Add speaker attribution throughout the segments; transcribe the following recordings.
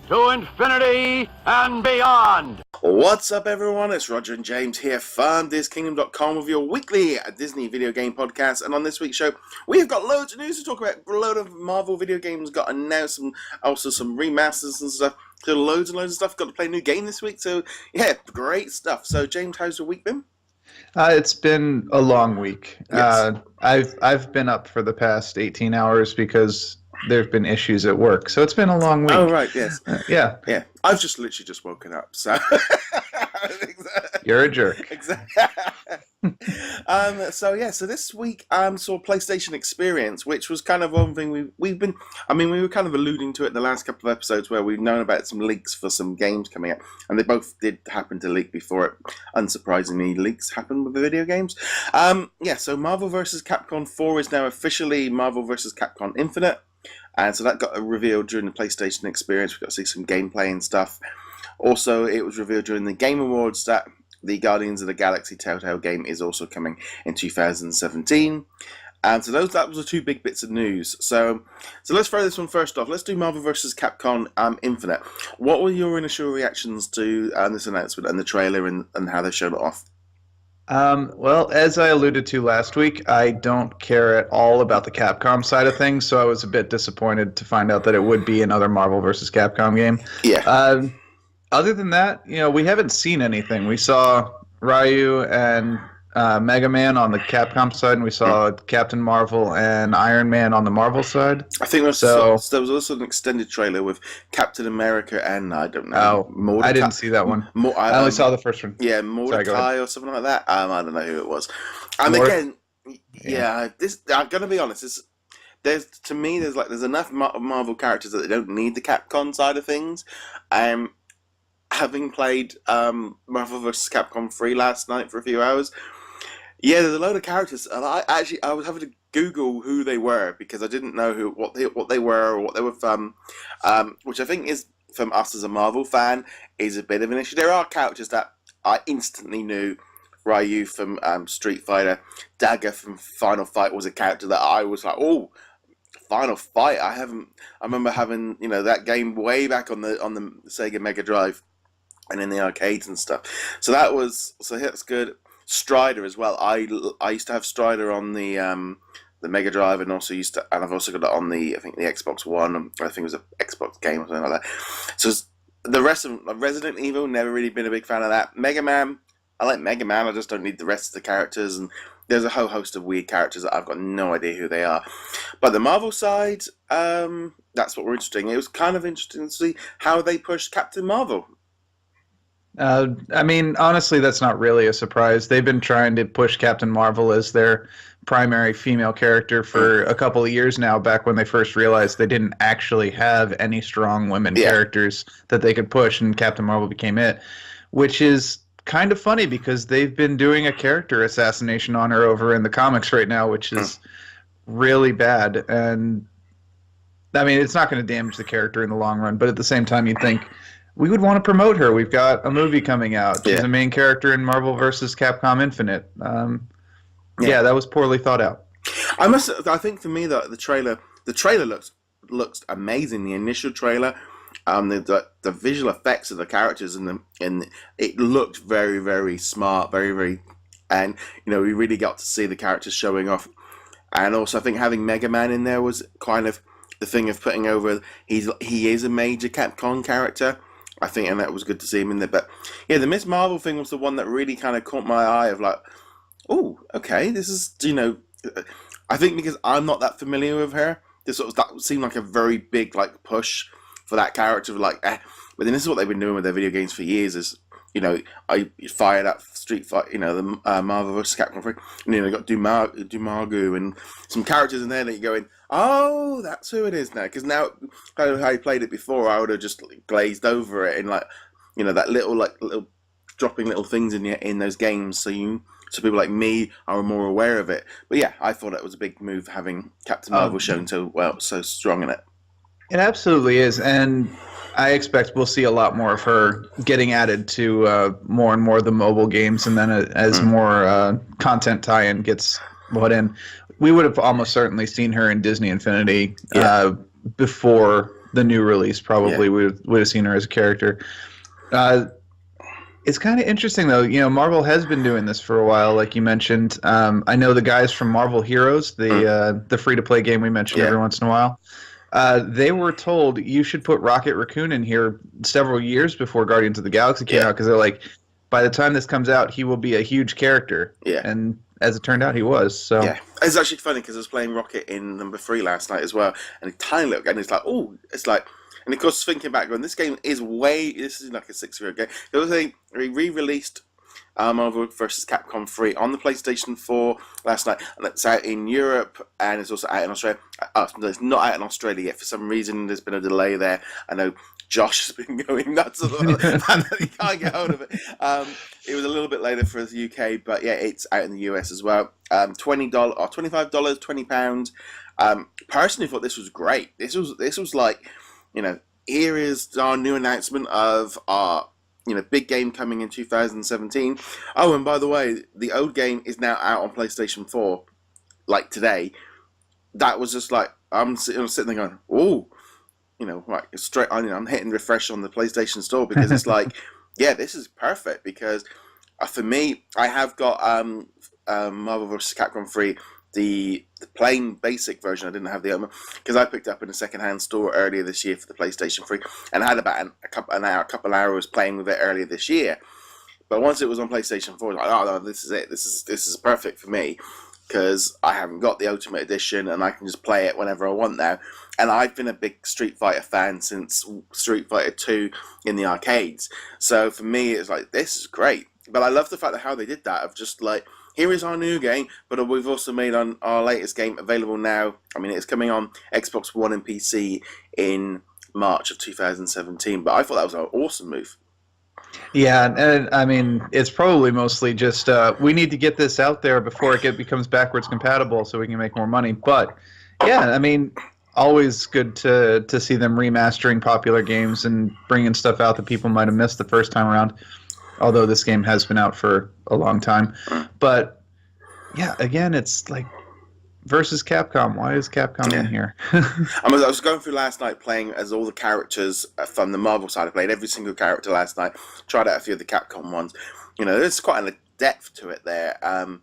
Speaker 1: to infinity and beyond.
Speaker 2: What's up, everyone? It's Roger and James here from DisKingdom.com with your weekly Disney video game podcast. And on this week's show, we've got loads of news to talk about. A load of Marvel video games got announced, and also some remasters and stuff. So loads and loads of stuff. Got to play a new game this week. So yeah, great stuff. So James, how's your week been?
Speaker 3: It's been a long week.
Speaker 2: Yes.
Speaker 3: I've been up for the past 18 hours because there have been issues at work. So it's been a long week.
Speaker 2: Oh, right, yes.
Speaker 3: Yeah.
Speaker 2: I've just literally just woken up, so...
Speaker 3: You're a jerk.
Speaker 2: Exactly. So this week saw PlayStation Experience, which was kind of one thing we were kind of alluding to it in the last couple of episodes where we've known about some leaks for some games coming out, and they both did happen to leak before it. Unsurprisingly, leaks happen with the video games. So Marvel vs. Capcom 4 is now officially Marvel vs. Capcom Infinite, and so that got revealed during the PlayStation Experience. We got to see some gameplay and stuff. Also, it was revealed during the Game Awards that the Guardians of the Galaxy TellTale game is also coming in 2017. And so that was the two big bits of news. So let's throw this one first off. Let's do Marvel vs. Capcom Infinite. What were your initial reactions to this announcement and the trailer and how they showed it off?
Speaker 3: Well, as I alluded to last week, I don't care at all about the Capcom side of things, so I was a bit disappointed to find out that it would be another Marvel vs. Capcom game.
Speaker 2: Yeah.
Speaker 3: Other than that, we haven't seen anything. We saw Ryu and Mega Man on the Capcom side, and we saw Captain Marvel and Iron Man on the Marvel side.
Speaker 2: I think there was also an extended trailer with Captain America and, I don't know, Mordecai.
Speaker 3: I didn't see that one. I only saw the first one.
Speaker 2: Yeah, Mordecai or something like that. I don't know who it was. And again, I'm going to be honest, there's enough Marvel characters that they don't need the Capcom side of things. Having played Marvel vs. Capcom 3 last night for a few hours, there's a load of characters, and I was having to Google who they were because I didn't know what they were or what they were from, which I think is, from us as a Marvel fan, is a bit of an issue. There are characters that I instantly knew. Ryu from Street Fighter, Dagger from Final Fight was a character that I was like, oh, Final Fight. I remember having that game way back on the Sega Mega Drive and in the arcades and stuff. So that's good. Strider as well. I used to have Strider on the Mega Drive, and I've also got it on the Xbox One. I think it was an Xbox game or something like that. So the rest of Resident Evil, never really been a big fan of that. Mega Man, I like Mega Man. I just don't need the rest of the characters, and there's a whole host of weird characters that I've got no idea who they are. But the Marvel side, that's what we're interested in. It was kind of interesting to see how they pushed Captain Marvel.
Speaker 3: Honestly, that's not really a surprise. They've been trying to push Captain Marvel as their primary female character for a couple of years now, back when they first realized they didn't actually have any strong women characters that they could push, and Captain Marvel became it, which is kind of funny because they've been doing a character assassination on her over in the comics right now, which is really bad. And it's not going to damage the character in the long run, but at the same time, you'd think we would want to promote her. We've got a movie coming out. She's a main character in Marvel vs. Capcom Infinite. That was poorly thought out.
Speaker 2: I think for me the trailer looks amazing. The initial trailer, the visual effects of the characters and it looked very, very smart, very, very, and we really got to see the characters showing off. And also, I think having Mega Man in there was kind of the thing of putting over. He is a major Capcom character, I think, and that was good to see him in there. But the Miss Marvel thing was the one that really kind of caught my eye. Of like, oh, okay, this is I think because I'm not that familiar with her, that seemed like a very big push for that character. But then this is what they've been doing with their video games for years. Is I fired up Street Fighter, the Marvel vs. Capcom 3, and you got Dumagu and some characters in there that you're going, oh, that's who it is now. Because now, how I played it before, I would have just glazed over it and that little dropping little things in those games, so people like me are more aware of it. But yeah, I thought it was a big move having Captain Marvel shown so strong in it.
Speaker 3: It absolutely is, and I expect we'll see a lot more of her getting added to more and more of the mobile games, and then as more content tie-in gets put in. We would have almost certainly seen her in Disney Infinity before the new release. Probably
Speaker 2: Yeah.
Speaker 3: would have seen her as a character. It's kind of interesting though. Marvel has been doing this for a while, like you mentioned. I know the guys from Marvel Heroes, the free to play game we mention every once in a while. They were told you should put Rocket Raccoon in here several years before Guardians of the Galaxy came out, because they're like, by the time this comes out, he will be a huge character.
Speaker 2: Yeah.
Speaker 3: And as it turned out, he was. So
Speaker 2: yeah, it's actually funny because I was playing Rocket in number 3 last night as well, and a tiny little, and it's like, oh, it's like, and of course thinking back, going, this game is this is like a 6-year game. The other thing, we re-released Marvel vs. Capcom 3 on the PlayStation 4 last night, and it's out in Europe, and it's also out in Australia. It's not out in Australia yet. For some reason, there's been a delay there. I know Josh has been going nuts about that. He can't get hold of it. It was a little bit later for the UK, but yeah, it's out in the US as well. $20 or $25, £20. Personally, thought this was great. This was like, here is our new announcement of our big game coming in 2017. Oh, and by the way, the old game is now out on PlayStation 4, like today. That was just like, I'm sitting there going, oh, like straight on, I'm hitting refresh on the PlayStation Store, because it's like, yeah, this is perfect, because for me, I have got Marvel vs. Capcom 3, the plain basic version. I didn't have the Ultimate, because I picked up in a second-hand store earlier this year for the PlayStation 3, and I had about a couple hours playing with it earlier this year. But once it was on PlayStation 4, I was like, oh no, this is it. This is perfect for me, because I haven't got the Ultimate Edition, and I can just play it whenever I want now. And I've been a big Street Fighter fan since Street Fighter 2 in the arcades. So for me, it's like, this is great. But I love the fact that how they did that, of just like, here is our new game, but we've also made our latest game available now. I mean, it's coming on Xbox One and PC in March of 2017. But I thought that was an awesome move.
Speaker 3: Yeah, and I mean, it's probably mostly just we need to get this out there before it becomes backwards compatible so we can make more money. But yeah, I mean, always good to see them remastering popular games and bringing stuff out that people might have missed the first time around. Although this game has been out for a long time. But yeah, again, it's like versus Capcom. Why is Capcom in here?
Speaker 2: I was going through last night playing as all the characters from the Marvel side. I played every single character last night. Tried out a few of the Capcom ones. There's quite a depth to it there. And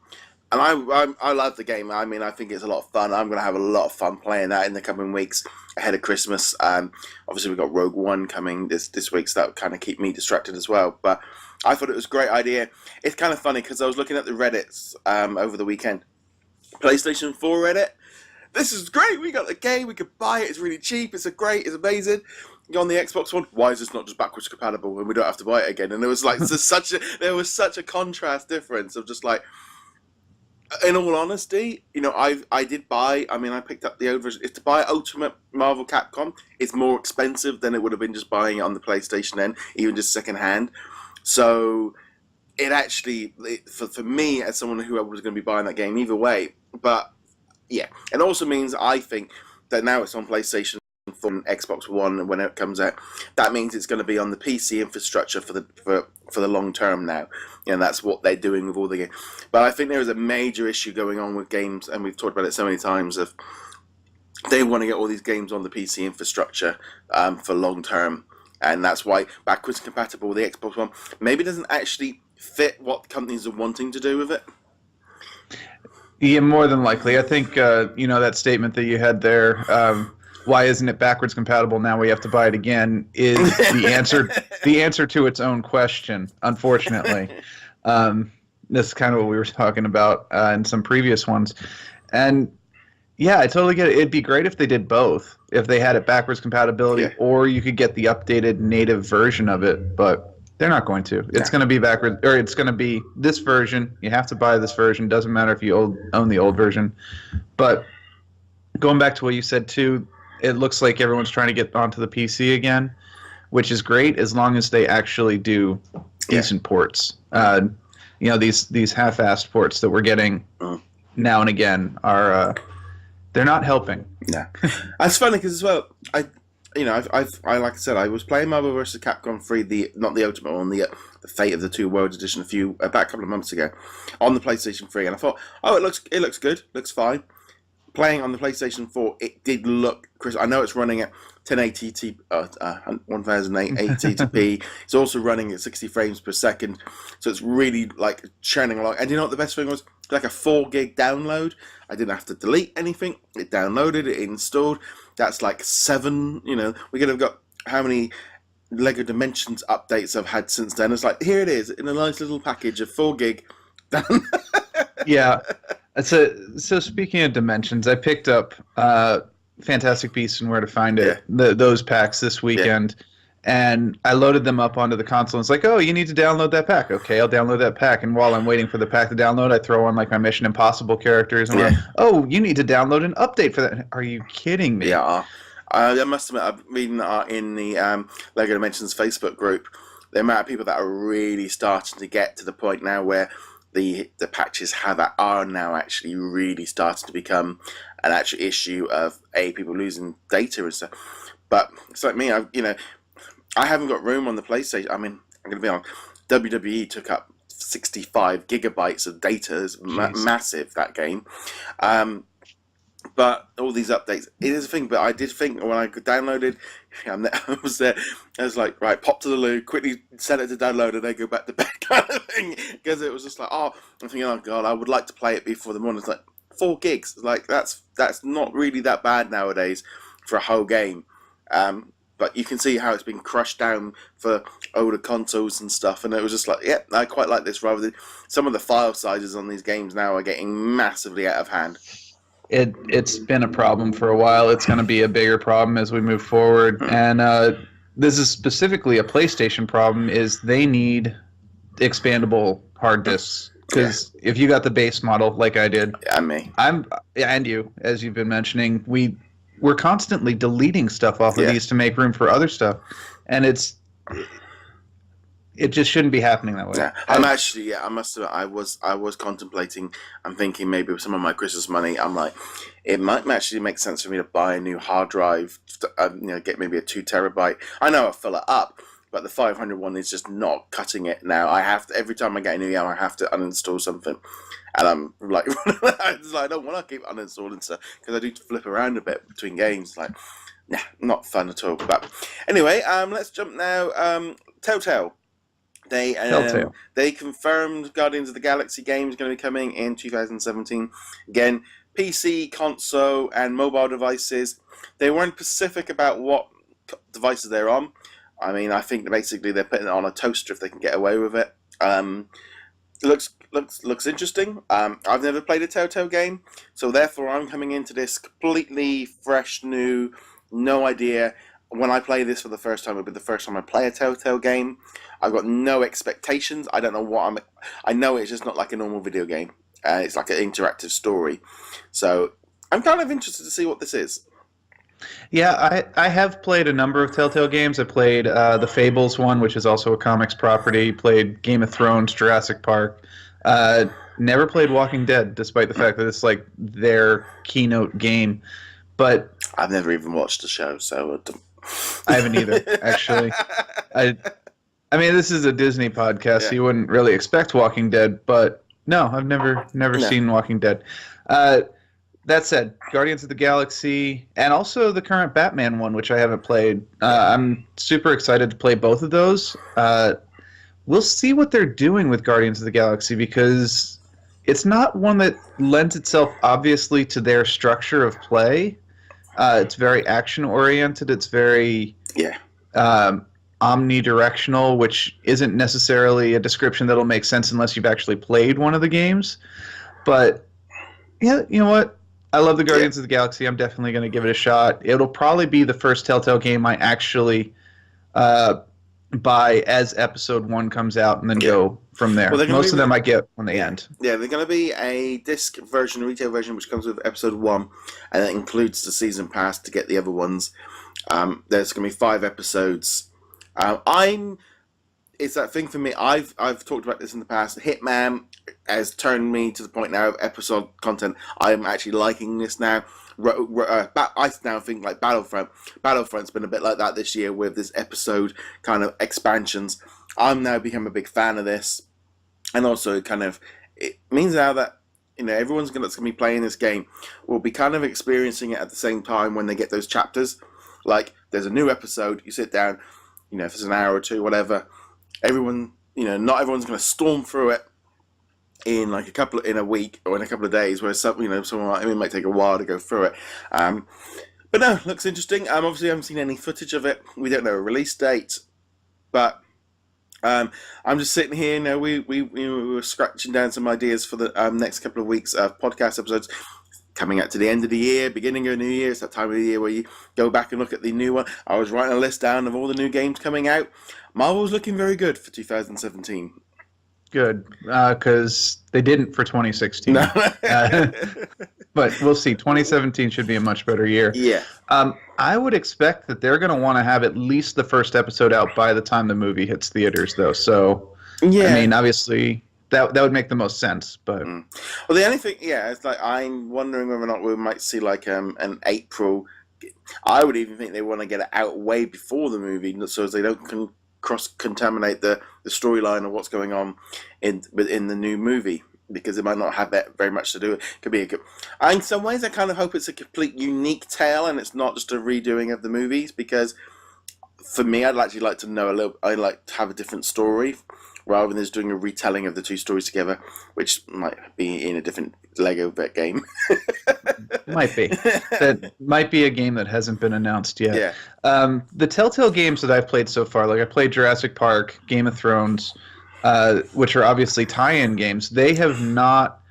Speaker 2: I love the game. I mean, I think it's a lot of fun. I'm going to have a lot of fun playing that in the coming weeks ahead of Christmas. Obviously, we've got Rogue One coming this week, so that will kind of keep me distracted as well. But I thought it was a great idea. It's kind of funny because I was looking at the Reddits over the weekend. PlayStation 4 Reddit. This is great. We got the game. We could buy it. It's really cheap. It's amazing. On the Xbox One, why is this not just backwards compatible and we don't have to buy it again? And there was like there was such a contrast difference of just like, in all honesty, I did buy. I mean, I picked up the old version. If to buy Ultimate Marvel Capcom, it's more expensive than it would have been just buying it on the PlayStation then, even just second hand. So it actually, for me, as someone who was going to be buying that game either way, but yeah, it also means I think that now it's on PlayStation 4 and Xbox One when it comes out. That means it's going to be on the PC infrastructure for the long term now. That's what they're doing with all the games. But I think there is a major issue going on with games, and we've talked about it so many times, of they want to get all these games on the PC infrastructure for long term. And that's why backwards compatible with the Xbox One maybe doesn't actually fit what companies are wanting to do with it.
Speaker 3: Yeah, more than likely. I think, that statement that you had there, why isn't it backwards compatible now we have to buy it again, is the answer to its own question, unfortunately. This is kind of what we were talking about in some previous ones. And yeah, I totally get it. It'd be great if they did both. If they had it backwards compatibility, or you could get the updated native version of it, but they're not going to. It's going to be backwards, or it's going to be this version. You have to buy this version. Doesn't matter if you own the old version. But going back to what you said too, it looks like everyone's trying to get onto the PC again, which is great as long as they actually do decent ports. These half-assed ports that we're getting now and again are. They're not helping.
Speaker 2: Yeah, that's funny because as well, I like I said, I was playing Marvel vs. Capcom 3, not the Ultimate one, the Fate of the Two Worlds edition about a couple of months ago on the PlayStation 3, and I thought, oh, it looks good, looks fine. playing on the PlayStation 4, it did look crisp. I know it's running at 1080p, 1080p. It's also running at 60 frames per second, so it's really like churning along. And you know what the best thing was? Like a 4 gig download. I didn't have to delete anything. It downloaded, it installed. That's like 7. You know, we could have got how many Lego Dimensions updates I've had since then. It's like, here it is in a nice little package of 4 gig.
Speaker 3: Yeah. So speaking of Dimensions, I picked up Fantastic Beasts and Where to Find It, those packs this weekend, and I loaded them up onto the console. And it's like, oh, you need to download that pack. Okay, I'll download that pack. And while I'm waiting for the pack to download, I throw on like my Mission Impossible characters. And oh, you need to download an update for that. Are you kidding me?
Speaker 2: Yeah. I must admit, I've been in the Lego Dimensions Facebook group. The amount of people that are really starting to get to the point now where the patches are now actually really starting to become an actual issue of people losing data and stuff. But it's like me, I haven't got room on the PlayStation. I mean, I'm going to be honest, WWE took up 65 gigabytes of data. It's massive, that game. But all these updates, it is a thing. But I did think when I downloaded, I was there. I was like, right, pop to the loo, quickly set it to download, and then go back to bed, kind of thing. Because it was just like, I'm thinking, oh god, I would like to play it before the morning. It's like 4 gigs, like that's not really that bad nowadays for a whole game. But you can see how it's been crushed down for older consoles and stuff, and it was just like, I quite like this. Rather than some of the file sizes on these games now are getting massively out of hand.
Speaker 3: It's been a problem for a while. It's going to be a bigger problem as we move forward. And this is specifically a PlayStation problem, is they need expandable hard disks. Because if you got the base model like I did, and you, as you've been mentioning, we're constantly deleting stuff off of these to make room for other stuff. And it just shouldn't be happening that way.
Speaker 2: Yeah. I'm actually, I must admit, I was contemplating, I'm thinking maybe with some of my Christmas money, I'm like, it might actually make sense for me to buy a new hard drive, get maybe a 2 terabyte. I know I'll fill it up, but the 500 one is just not cutting it now. I have to, every time I get a new game, I have to uninstall something. And I'm like, I don't want to keep uninstalling stuff, because I do flip around a bit between games. Like, nah, not fun at all. But anyway, let's jump now. TellTale. They confirmed Guardians of the Galaxy game is going to be coming in 2017. Again, PC, console, and mobile devices. They weren't specific about what devices they're on. I mean, I think basically they're putting it on a toaster if they can get away with it. Looks interesting. I've never played a TellTale game, so therefore I'm coming into this completely fresh, new, no idea. When I play this for the first time, it'll be the first time I play a TellTale game. I've got no expectations. I don't know what I know it's just not like a normal video game. It's like an interactive story. So I'm kind of interested to see what this is.
Speaker 3: Yeah, I have played a number of TellTale games. I played the Fables one, which is also a comics property. Played Game of Thrones, Jurassic Park. Never played Walking Dead, despite the fact that it's like their keynote game. But
Speaker 2: I've never even watched the show, so
Speaker 3: I haven't either, actually. I mean, this is a Disney podcast, so you wouldn't really expect Walking Dead, but no, I've never seen Walking Dead. That said, Guardians of the Galaxy, and also the current Batman one, which I haven't played. I'm super excited to play both of those. We'll see what they're doing with Guardians of the Galaxy, because it's not one that lends itself obviously to their structure of play. It's very action-oriented. It's very omnidirectional, which isn't necessarily a description that'll make sense unless you've actually played one of the games. But, yeah, you know what? I love the Guardians of the Galaxy. I'm definitely going to give it a shot. It'll probably be the first TellTale game I actually buy as Episode 1 comes out and then go from there. Well, most of them I get when they end.
Speaker 2: Yeah, they're going to be a disc version, a retail version, which comes with Episode 1, and it includes the season pass to get the other ones. There's going to be 5 episodes. It's that thing for me. I've talked about this in the past. Hitman has turned me to the point now of episode content. I'm actually liking this now. I now think like Battlefront. Battlefront's been a bit like that this year with this episode kind of expansions. I'm now become a big fan of this, and also it means now that everyone's that's gonna be playing this game will be kind of experiencing it at the same time when they get those chapters. Like, there's a new episode, you sit down, if it's an hour or two, whatever. Everyone, not everyone's gonna storm through it in in a week or in a couple of days. Where it might take a while to go through it. But no, looks interesting. Obviously, I haven't seen any footage of it. We don't know a release date, but. I'm just sitting here. We were scratching down some ideas for the next couple of weeks of podcast episodes. Coming up to the end of the year, beginning of a new year. It's that time of the year where you go back and look at the new one. I was writing a list down of all the new games coming out. Marvel's looking very good for 2017.
Speaker 3: Good, because they didn't for 2016.
Speaker 2: No.
Speaker 3: But we'll see. 2017 should be a much better year.
Speaker 2: Yeah.
Speaker 3: I would expect that they're going to want to have at least the first episode out by the time the movie hits theaters, though. So,
Speaker 2: yeah.
Speaker 3: I mean, obviously, that would make the most sense. But
Speaker 2: well, the only thing, it's like I'm wondering whether or not we might see like an April. I would even think they want to get it out way before the movie, so as they don't cross-contaminate the storyline of what's going on in the new movie, because it might not have that very much to do with it. Could be in some ways I kind of hope it's a complete unique tale and it's not just a redoing of the movies, because for me I'd actually like to know I'd like to have a different story rather than just doing a retelling of the two stories together, which might be in a different Lego game.
Speaker 3: Might be. That might be a game that hasn't been announced yet.
Speaker 2: Yeah.
Speaker 3: The TellTale games that I've played so far, like I played Jurassic Park, Game of Thrones, which are obviously tie-in games, they have not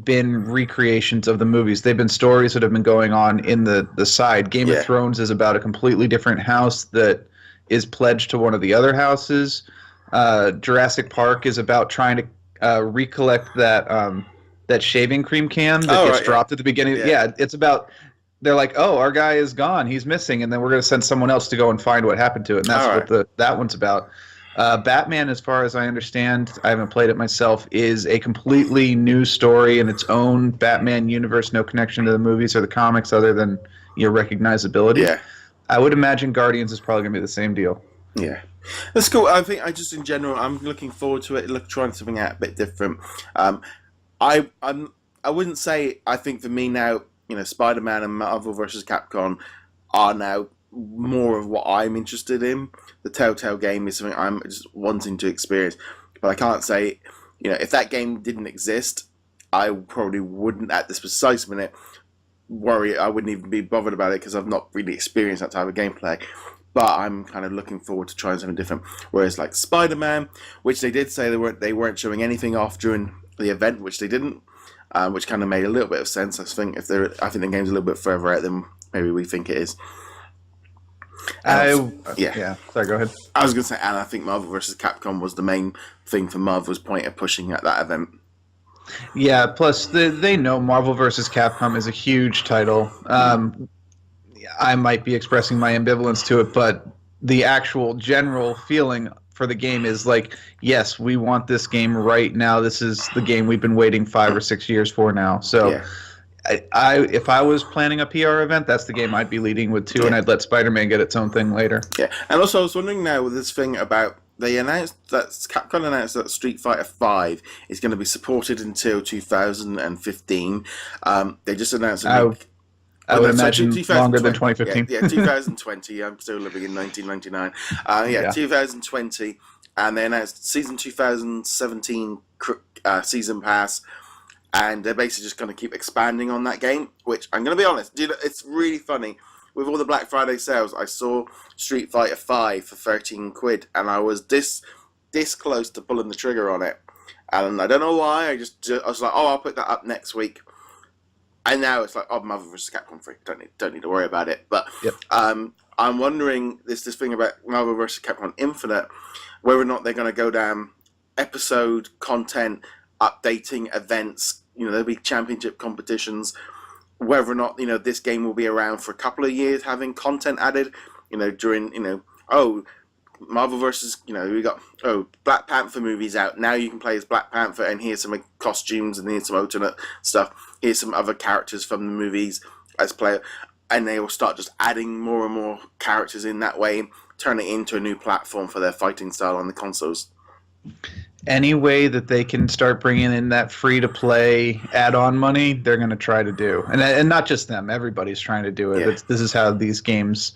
Speaker 3: been recreations of the movies. They've been stories that have been going on in the side. Game of Thrones is about a completely different house that is pledged to one of the other houses. Jurassic Park is about trying to recollect that shaving cream can that gets dropped at the beginning. Yeah, it's about, they're like, oh, our guy is gone, he's missing, and then we're going to send someone else to go and find what happened to it. And that's what that one's about. Batman, as far as I understand, I haven't played it myself, is a completely new story in its own Batman universe, no connection to the movies or the comics other than recognizability.
Speaker 2: Yeah. I
Speaker 3: would imagine Guardians is probably going to be the same deal.
Speaker 2: Yeah. That's cool. I think in general, I'm looking forward to it, trying something out a bit different. I wouldn't say, I think for me now, Spider-Man and Marvel vs. Capcom are now more of what I'm interested in. The TellTale game is something I'm just wanting to experience. But I can't say, if that game didn't exist, I probably wouldn't at this precise minute worry. I wouldn't even be bothered about it because I've not really experienced that type of gameplay. But I'm kind of looking forward to trying something different. Whereas like Spider-Man, which they did say they weren't showing anything off during the event, which they didn't, which kind of made a little bit of sense. I think the game's a little bit further out than maybe we think it is.
Speaker 3: Sorry, go ahead.
Speaker 2: I was going to say, and I think Marvel vs. Capcom was the main thing for Marvel's point of pushing at that event.
Speaker 3: Yeah, plus they know Marvel vs. Capcom is a huge title. I might be expressing my ambivalence to it, but the actual general feeling for the game is like, yes, we want this game right now. This is the game we've been waiting 5 or 6 years for now. So
Speaker 2: yeah.
Speaker 3: If I was planning a PR event, that's the game I'd be leading with too, and I'd let Spider-Man get its own thing later.
Speaker 2: Yeah, and also I was wondering now with this thing about Capcom announced that Street Fighter V is going to be supported until 2015. They just announced
Speaker 3: I would imagine longer than 2015.
Speaker 2: Yeah, 2020. I'm still living in 1999. 2020, and they announced season 2017 season pass. And they're basically just going to keep expanding on that game, which I'm going to be honest, dude, it's really funny. With all the Black Friday sales, I saw Street Fighter V for 13 quid, and I was this close to pulling the trigger on it. And I don't know why, I was like, oh, I'll put that up next week. And now it's like, oh, Marvel vs. Capcom free. Don't need to worry about it. But I'm wondering, this thing about Marvel vs. Capcom Infinite, whether or not they're going to go down episode content, updating events, there'll be championship competitions, whether or not, this game will be around for a couple of years having content added, during, Marvel versus, we got, Black Panther movies out, now you can play as Black Panther, and here's some costumes, and here's some alternate stuff, here's some other characters from the movies as player, and they will start just adding more and more characters in that way, turn it into a new platform for their fighting style on the consoles.
Speaker 3: any way that they can start bringing in that free-to-play add-on money, they're going to try to do. And not just them, everybody's trying to do it.
Speaker 2: Yeah.
Speaker 3: This is how these games...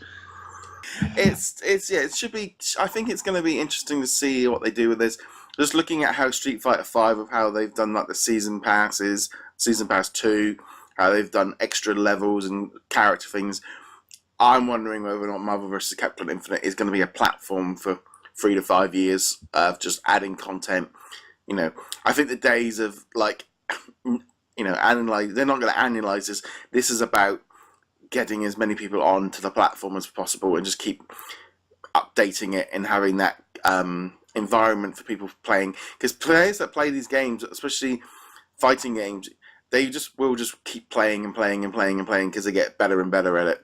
Speaker 2: It should be. I think it's going to be interesting to see what they do with this. Just looking at how Street Fighter V, of how they've done like the season passes, Season Pass 2, how they've done extra levels and character things. I'm wondering whether or not Marvel vs. Capcom Infinite is going to be a platform for 3 to 5 years of just adding content. You know, I think the days of like, you know, analyze. They're not going to analyze this. This is about getting as many people onto the platform as possible and just keep updating it and having that environment for people playing. Because players that play these games, especially fighting games, they will just keep playing and playing and playing and playing because they get better and better at it.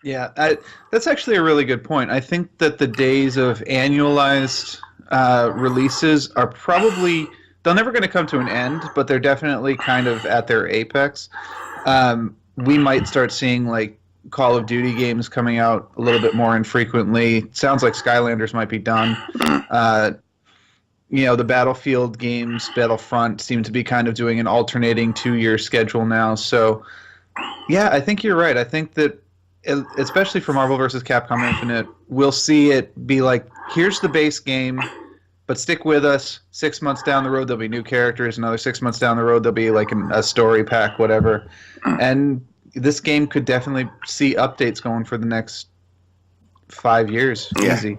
Speaker 3: Yeah, that's actually a really good point. I think that the days of annualized releases are probably... They're never going to come to an end, but they're definitely kind of at their apex. We might start seeing like Call of Duty games coming out a little bit more infrequently. Sounds like Skylanders might be done. You know, the Battlefield games, Battlefront, seem to be kind of doing an alternating 2-year schedule now. So, yeah, I think you're right. I think that, especially for Marvel vs. Capcom Infinite, we'll see it be like, here's the base game, but stick with us. 6 months down the road, there'll be new characters. Another 6 months down the road, there'll be like a story pack, whatever. And this game could definitely see updates going for the next 5 years.
Speaker 2: Yeah.
Speaker 3: Easy.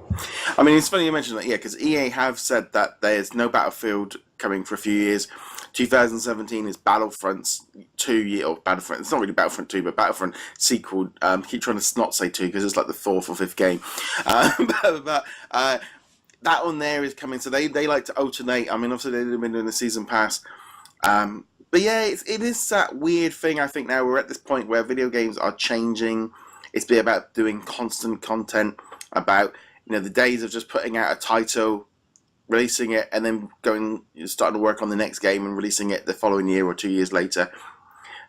Speaker 2: I mean, it's funny you mentioned that, yeah, because EA have said that there's no Battlefield coming for a few years. 2017 is Battlefront's 2 year, or Battlefront, it's not really Battlefront 2, but Battlefront sequel. Keep trying to not say 2 because it's like the 4th or 5th game. That one there is coming, so they like to alternate. I mean, obviously they've been doing the season pass. But yeah, it is that weird thing. I think now we're at this point where video games are changing. It's been about doing constant content, about, you know, the days of just putting out a title, releasing it, and then starting to work on the next game and releasing it the following year or 2 years later.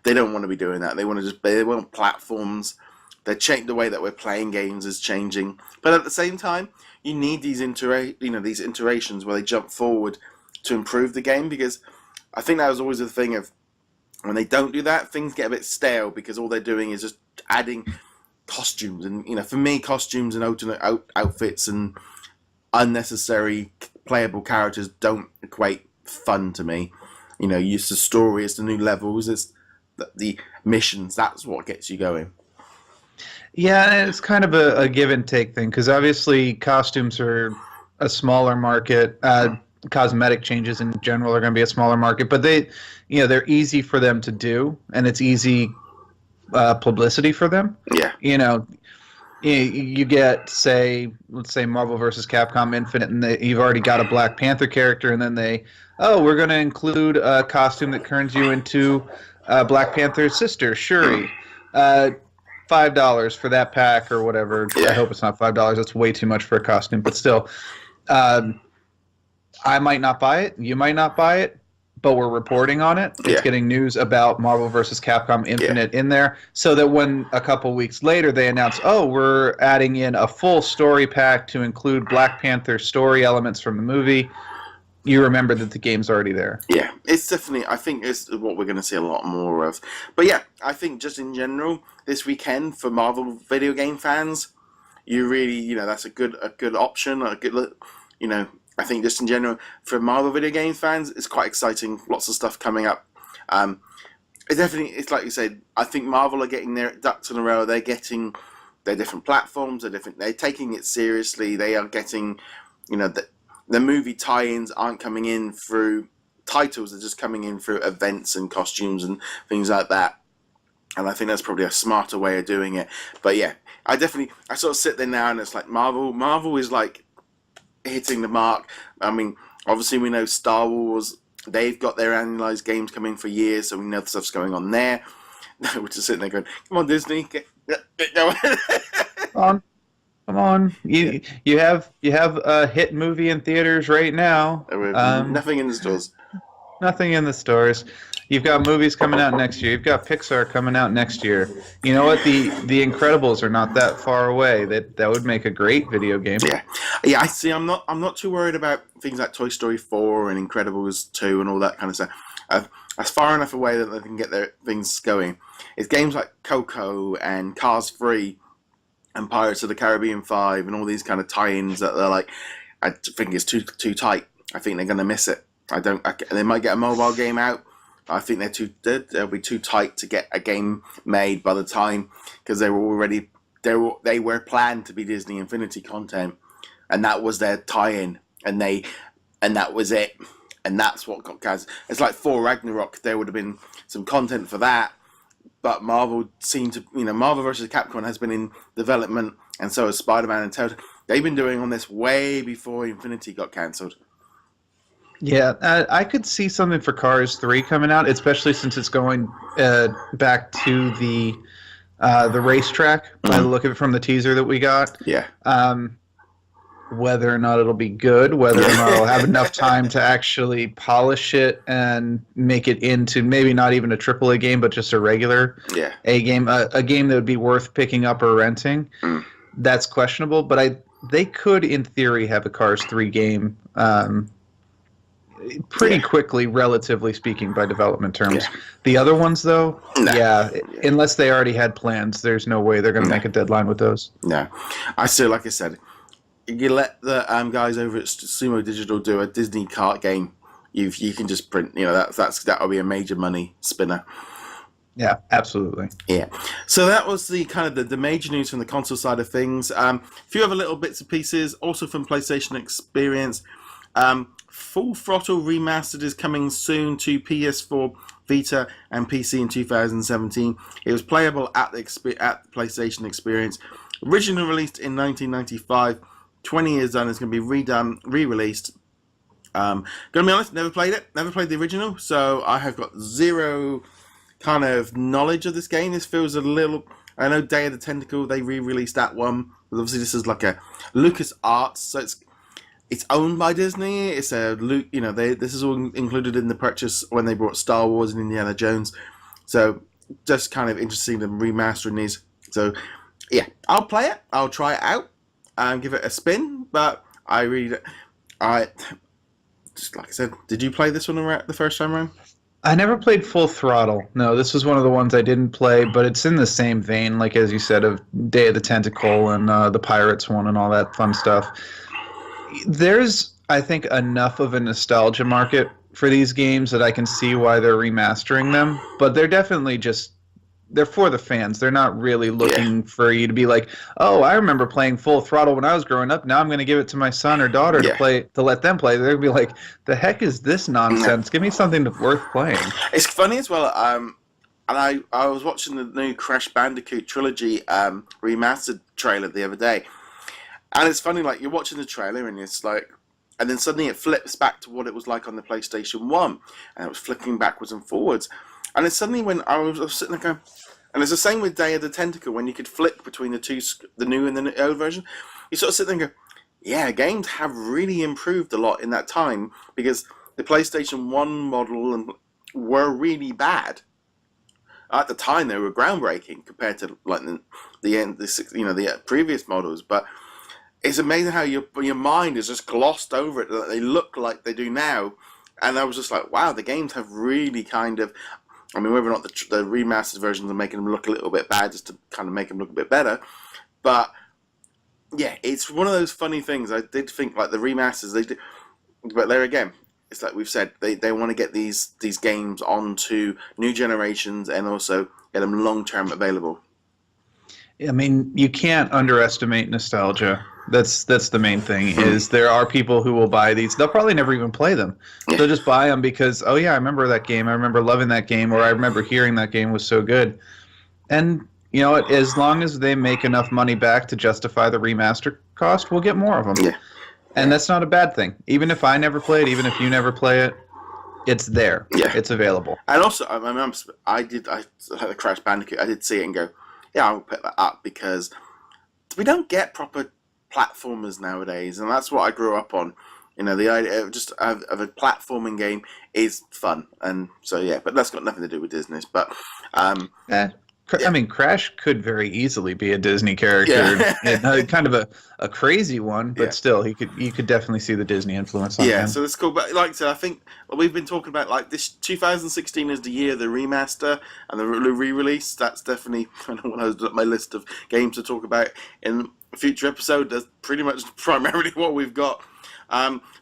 Speaker 2: They don't want to be doing that. They want platforms. The way that we're playing games is changing. But at the same time, you need these iterations where they jump forward to improve the game, because I think that was always the thing of when they don't do that, things get a bit stale because all they're doing is just adding costumes. And, you know, for me, costumes and alternate outfits and unnecessary playable characters don't equate fun to me. You know, use the story, it's the new levels, it's the missions, that's what gets you going.
Speaker 3: Yeah, it's kind of a give and take thing, because obviously costumes are a smaller market. Cosmetic changes in general are going to be a smaller market, but they're easy for them to do, and it's easy publicity for them.
Speaker 2: Yeah.
Speaker 3: You know, you get, let's say Marvel vs. Capcom Infinite, and you've already got a Black Panther character, and then we're going to include a costume that turns you into Black Panther's sister, Shuri. $5 for that pack or whatever. Yeah. I hope it's not $5. That's way too much for a costume, but still. I might not buy it. You might not buy it, but we're reporting on it. It's getting news about Marvel vs. Capcom Infinite in there, so that when a couple weeks later they announce, we're adding in a full story pack to include Black Panther story elements from the movie, you remember that the game's already there. Yeah,
Speaker 2: it's definitely, I think it's what we're going to see a lot more of. But yeah, I think just in general, this weekend for Marvel video game fans, you really, that's a good option, a good, I think just in general, for Marvel video game fans, it's quite exciting. Lots of stuff coming up. It's like you said, I think Marvel are getting their ducks in a row. They're getting their different platforms. They're taking it seriously. They are getting, the movie tie-ins aren't coming in through titles. They're just coming in through events and costumes and things like that. And I think that's probably a smarter way of doing it. But yeah, I sort of sit there now and it's like Marvel is like hitting the mark. I mean, obviously we know Star Wars, they've got their annualized games coming for years, so we know the stuff's going on there. We're just sitting there going, come on, Disney, get
Speaker 3: Come on. You have a hit movie in theaters right now.
Speaker 2: Nothing in the stores.
Speaker 3: Nothing in the stores. You've got movies coming out next year. You've got Pixar coming out next year. You know what? The Incredibles are not that far away. That would make a great video game.
Speaker 2: Yeah. I see. I'm not too worried about things like Toy Story 4 and Incredibles 2 and all that kind of stuff. That's far enough away that they can get their things going. It's games like Coco and Cars 3 and Pirates of the Caribbean 5 and all these kind of tie-ins that they're like, I think it's too tight. I think they're going to miss it. They might get a mobile game out. I think they'll be too tight to get a game made by the time, because they were planned to be Disney Infinity content, and that was their tie-in, and that was it. And that's what got guys. It's like Thor Ragnarok. There would have been some content for that, but Marvel Marvel versus Capcom has been in development, and so has Spider-Man and TellTale. They've been doing on this way before Infinity got cancelled.
Speaker 3: Yeah, I could see something for Cars 3 coming out, especially since it's going back to the racetrack by the look of it from the teaser that we got.
Speaker 2: Yeah.
Speaker 3: Whether or not it'll be good, whether or not I'll have enough time to actually polish it and make it into maybe not even a AAA game, but just a regular A game, a game that would be worth picking up or renting. That's questionable, but they could, in theory, have a Cars 3 game pretty quickly, relatively speaking, by development terms. The other ones, though, unless they already had plans, there's no way they're going to make a deadline with those.
Speaker 2: No. I still, like I said, you let the guys over at Sumo Digital do a Disney kart game, you can just print. That'll be a major money spinner.
Speaker 3: Yeah, absolutely.
Speaker 2: Yeah. So that was the kind of the major news from the console side of things. A few other little bits and pieces, also from PlayStation Experience. Full Throttle Remastered is coming soon to PS4, Vita, and PC in 2017. It was playable at the PlayStation Experience. Originally released in 1995. 20 years done, it's going to be re-released. Gonna be honest, never played the original, so I have got zero kind of knowledge of this game. This feels a little, I know Day of the Tentacle, they re-released that one, but obviously this is like a LucasArts, so it's owned by Disney. It's this is all included in the purchase when they brought Star Wars and Indiana Jones, so just kind of interesting them remastering these. So yeah, I'll play it, I'll try it out and give it a spin, but just like I said, did you play this one the first time around?
Speaker 3: I never played Full Throttle. No, this was one of the ones I didn't play, but it's in the same vein, like as you said, of Day of the Tentacle and the Pirates one and all that fun stuff. There's, I think, enough of a nostalgia market for these games that I can see why they're remastering them, but they're definitely they're for the fans. They're not really looking for you to be like, oh, I remember playing Full Throttle when I was growing up. Now I'm going to give it to my son or daughter to let them play. They'll be like, the heck is this nonsense? Give me something worth playing.
Speaker 2: It's funny as well. And I was watching the new Crash Bandicoot Trilogy remastered trailer the other day. And it's funny, like, you're watching the trailer and it's like, and then suddenly it flips back to what it was like on the PlayStation 1. And it was flicking backwards and forwards. And then suddenly when I was sitting there going, and it's the same with Day of the Tentacle, when you could flick between the two, the new and the old version, you sort of sit there and go, yeah, games have really improved a lot in that time, because the PlayStation 1 model were really bad. At the time, they were groundbreaking compared to like the previous models, but it's amazing how your mind is just glossed over it, that they look like they do now. And I was just like, wow, the games have really kind of, I mean, whether or not the remastered versions are making them look a little bit bad, just to kind of make them look a bit better. But yeah, it's one of those funny things. I did think like the remasters, they do, but there again, it's like we've said, they want to get these games onto new generations and also get them long-term available.
Speaker 3: I mean, you can't underestimate nostalgia. That's the main thing, is there are people who will buy these. They'll probably never even play them. They'll just buy them because, oh yeah, I remember that game. I remember loving that game, or I remember hearing that game was so good. And you know what? As long as they make enough money back to justify the remaster cost, we'll get more of them. Yeah. And that's not a bad thing. Even if I never play it, even if you never play it, it's there. Yeah. It's available.
Speaker 2: And also, I remember I had the Crash Bandicoot. I did see it and go, yeah, I'll pick that up, because we don't get proper platformers nowadays, and that's what I grew up on. You know, the idea of a platforming game is fun, and so yeah. But that's got nothing to do with Disney. But
Speaker 3: I mean, Crash could very easily be a Disney character.
Speaker 2: Yeah.
Speaker 3: Kind of a crazy one, but still, you could definitely see the Disney influence on him.
Speaker 2: So that's cool. But like I said, I think we've been talking about like this 2016 is the year of the remaster and the re-release. That's definitely when I was at my list of games to talk about in a future episode. That's pretty much primarily what we've got.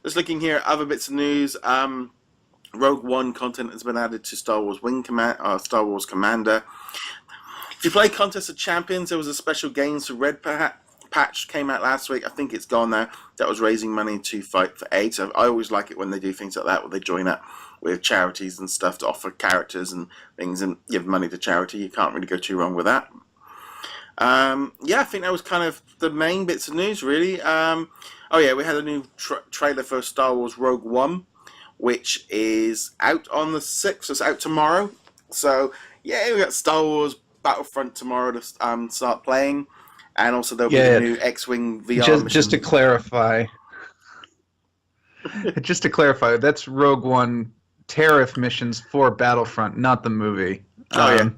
Speaker 2: Just looking here, other bits of news. Rogue One content has been added to Star Wars Star Wars Commander. If you play Contest of Champions, there was a special Games for Red patch came out last week. I think it's gone now. That was raising money to fight for AIDS. So I always like it when they do things like that, where they join up with charities and stuff to offer characters and things and give money to charity. You can't really go too wrong with that. I think that was kind of the main bits of news, really. We had a new trailer for Star Wars Rogue One, which is out on the 6th. It's out tomorrow. So, yeah, we got Star Wars Battlefront tomorrow to start playing, and also there'll be a new X-Wing VR mission.
Speaker 3: Just to clarify, that's Rogue One tariff missions for Battlefront, not the movie. No,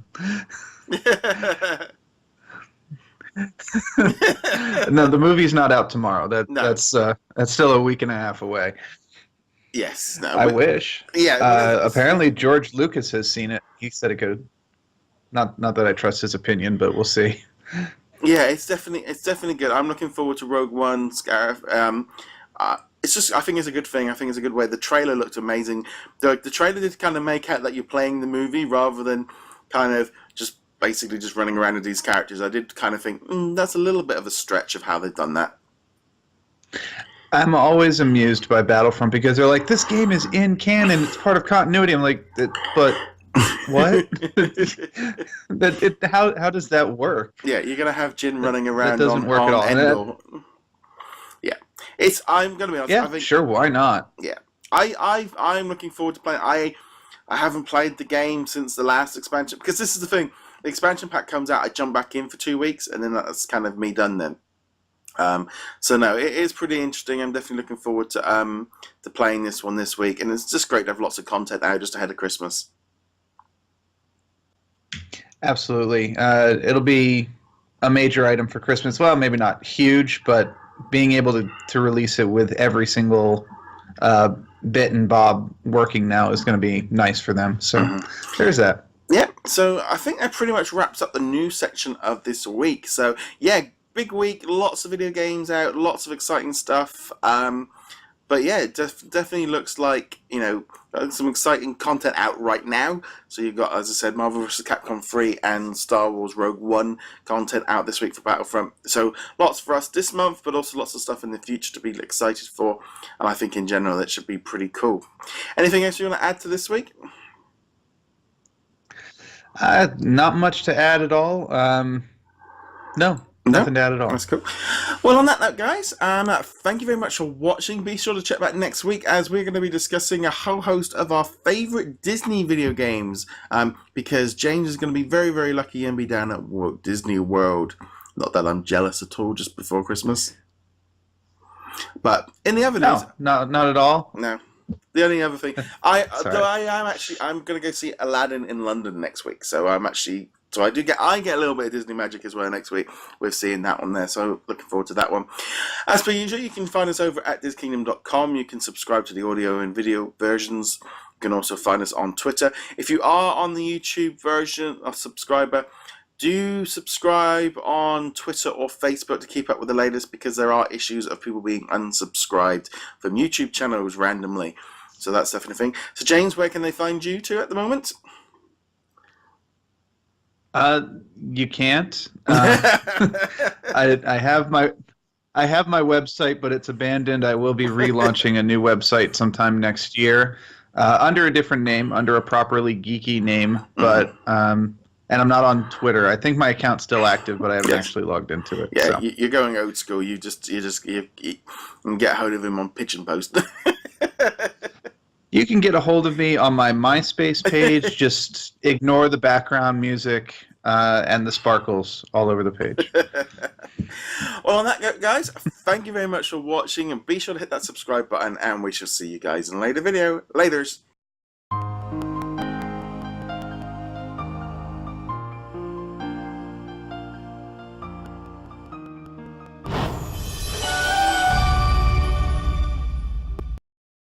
Speaker 3: the movie's not out tomorrow. That's still a week and a half away.
Speaker 2: Yes,
Speaker 3: I wish.
Speaker 2: Yeah.
Speaker 3: Apparently, George Lucas has seen it. He said it could. Not that I trust his opinion, but we'll see.
Speaker 2: Yeah, it's definitely good. I'm looking forward to Rogue One, Scarif. I think it's a good thing. I think it's a good way. The trailer looked amazing. The trailer did kind of make out that you're playing the movie rather than kind of just basically just running around with these characters. I did kind of think that's a little bit of a stretch of how they've done that.
Speaker 3: I'm always amused by Battlefront because they're like, this game is in canon, it's part of continuity. I'm like, but what? How does that work?
Speaker 2: Yeah, you're gonna have Jin running around.
Speaker 3: That doesn't work at all.
Speaker 2: Endor. Yeah, I'm gonna be honest.
Speaker 3: Yeah,
Speaker 2: I think,
Speaker 3: sure. Why not?
Speaker 2: Yeah, I'm looking forward to playing. I haven't played the game since the last expansion because this is the thing. The expansion pack comes out, I jump back in for 2 weeks, and then that's kind of me done then. So no, it is pretty interesting. I'm definitely looking forward to playing this one this week, and it's just great to have lots of content now just ahead of Christmas.
Speaker 3: Absolutely. It'll be a major item for Christmas. Well, maybe not huge, but being able to release it with every single bit and bob working now is going to be nice for them. So there's that.
Speaker 2: Yeah, so I think that pretty much wraps up the news section of this week. So yeah, big week, lots of video games out, lots of exciting stuff. But yeah, it definitely looks like, some exciting content out right now. So you've got, as I said, Marvel vs. Capcom 3 and Star Wars Rogue One content out this week for Battlefront. So lots for us this month, but also lots of stuff in the future to be excited for. And I think in general it should be pretty cool. Anything else you want to add to this week?
Speaker 3: Not much to add at all. No. Nothing to add at all.
Speaker 2: That's cool. Well, on that note, guys, thank you very much for watching. Be sure to check back next week as we're going to be discussing a whole host of our favorite Disney video games. Because James is going to be very, very lucky and be down at Walt Disney World. Not that I'm jealous at all, just before Christmas. But in the other news,
Speaker 3: not at all.
Speaker 2: No. The only other thing, I'm going to go see Aladdin in London next week. So I get a little bit of Disney magic as well next week with seeing that one there. So looking forward to that one. As per usual, you can find us over at DisKingdom.com. You can subscribe to the audio and video versions. You can also find us on Twitter. If you are on the YouTube version of subscriber, do subscribe on Twitter or Facebook to keep up with the latest, because there are issues of people being unsubscribed from YouTube channels randomly. So that's definitely a thing. So James, where can they find you two at the moment?
Speaker 3: You can't. I have my website, but it's abandoned. I will be relaunching a new website sometime next year, under a different name, under a properly geeky name. But and I'm not on Twitter. I think my account's still active, but I haven't actually logged into it.
Speaker 2: Yeah,
Speaker 3: so.
Speaker 2: You're going old school. You can get hold of him on Pigeon Post.
Speaker 3: You can get a hold of me on my MySpace page. Just ignore the background music and the sparkles all over the page.
Speaker 2: Well, on that note, guys, thank you very much for watching, and be sure to hit that subscribe button, and we shall see you guys in a later video. Laters.